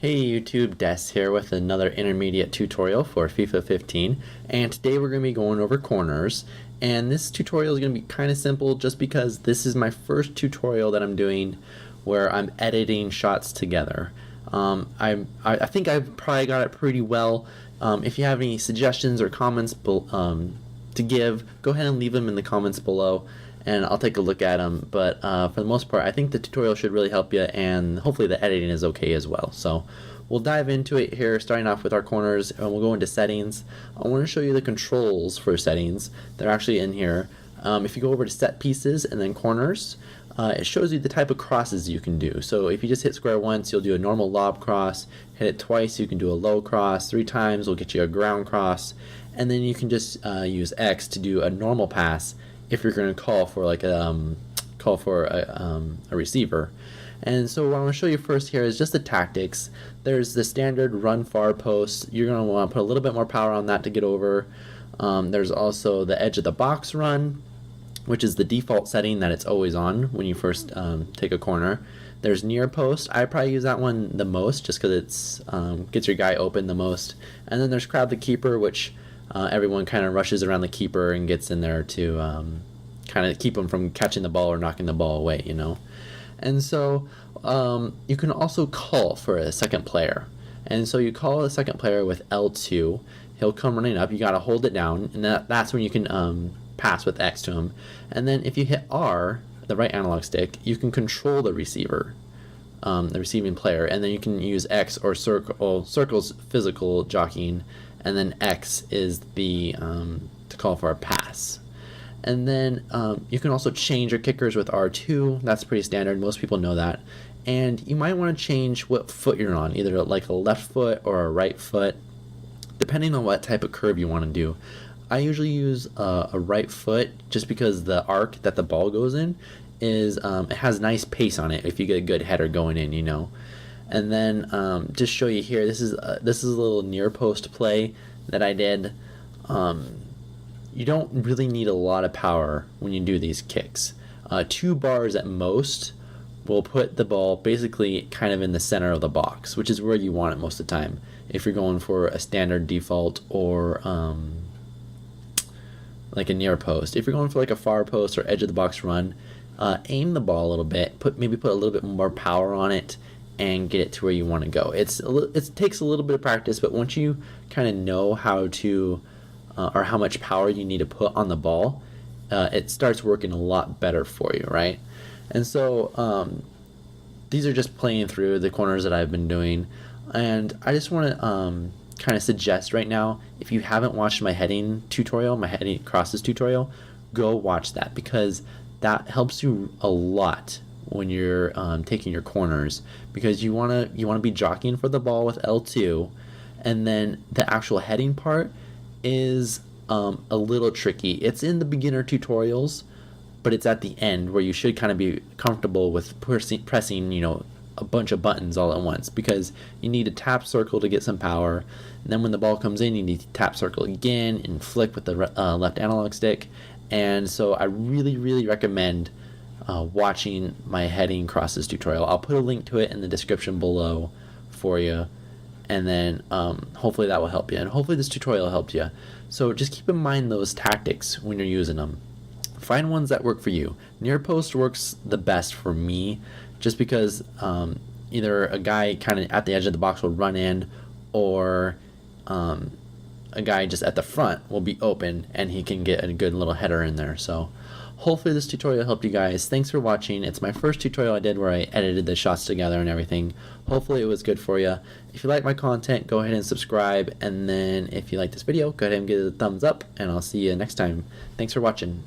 Hey YouTube, Des here with another intermediate tutorial for FIFA 15, and today we're going to be going over corners. And this tutorial is going to be kind of simple just because this is my first tutorial that I'm doing where I'm editing shots together. I think I've probably got it pretty well. If you have any suggestions or comments to give, go ahead and leave them in the comments below and I'll take a look at them. But for the most part, I think the tutorial should really help you, and hopefully the editing is okay as well. So we'll dive into it here, starting off with our corners, and we'll go into settings. I want to show you the controls for settings. They're actually in here. If you go over to set pieces and then corners, it shows you the type of crosses you can do. So if you just hit square once, you'll do a normal lob cross. Hit it twice, you can do a low cross. 3 times will get you a ground cross, and then you can just use X to do a normal pass if you're going to call for a receiver. And so what I'm going to show you first here is just the tactics. There's the standard run far post. You're going to want to put a little bit more power on that to get over. There's also the edge of the box run, which is the default setting that it's always on when you first take a corner. There's near post. I probably use that one the most just because it's gets your guy open the most. And then there's crowd the keeper, which everyone kind of rushes around the keeper and gets in there to kind of keep him from catching the ball or knocking the ball away, you know. And so you can also call for a second player. And so you call a second player with L2. He'll come running up. You got to hold it down, and that's when you can pass with X to him. And then if you hit R, the right analog stick, you can control the receiver, the receiving player, and then you can use X or circle's physical jockeying, and then X is the to call for a pass. And then you can also change your kickers with R2. That's pretty standard. Most people know that. And you might want to change what foot you're on, either like a left foot or a right foot, depending on what type of curve you want to do. I usually use a right foot just because the arc that the ball goes in is it has nice pace on it if you get a good header going in, you know. And then just show you here, this is a little near post play that I did. You don't really need a lot of power when you do these kicks. 2 bars at most will put the ball basically kind of in the center of the box, which is where you want it most of the time if you're going for a standard default or like a near post. If you're going for like a far post or edge of the box run, aim the ball a little bit, maybe put a little bit more power on it and get it to where you want to go. It takes a little bit of practice, but once you kind of know how to or how much power you need to put on the ball, it starts working a lot better for you, right? And so these are just playing through the corners that I've been doing, and I just want to kind of suggest right now, if you haven't watched my heading tutorial, my heading crosses tutorial, go watch that, because that helps you a lot when you're taking your corners, because you want to be jockeying for the ball with L2, and then the actual heading part is a little tricky. It's in the beginner tutorials, but it's at the end where you should kind of be comfortable with pressing, you know, a bunch of buttons all at once, because you need to tap circle to get some power, and then when the ball comes in you need to tap circle again and flick with the left analog stick. And so I really recommend watching my heading crosses tutorial. I'll put a link to it in the description below for you, and then hopefully that will help you, and hopefully this tutorial helped you. So just keep in mind those tactics when you're using them. Find ones that work for you. Near post works the best for me, just because either a guy kind of at the edge of the box will run in, or a guy just at the front will be open and he can get a good little header in there. So hopefully this tutorial helped you guys. Thanks for watching. It's my first tutorial I did where I edited the shots together and everything. Hopefully it was good for you. If you like my content, go ahead and subscribe, and then if you like this video, go ahead and give it a thumbs up, and I'll see you next time. Thanks for watching.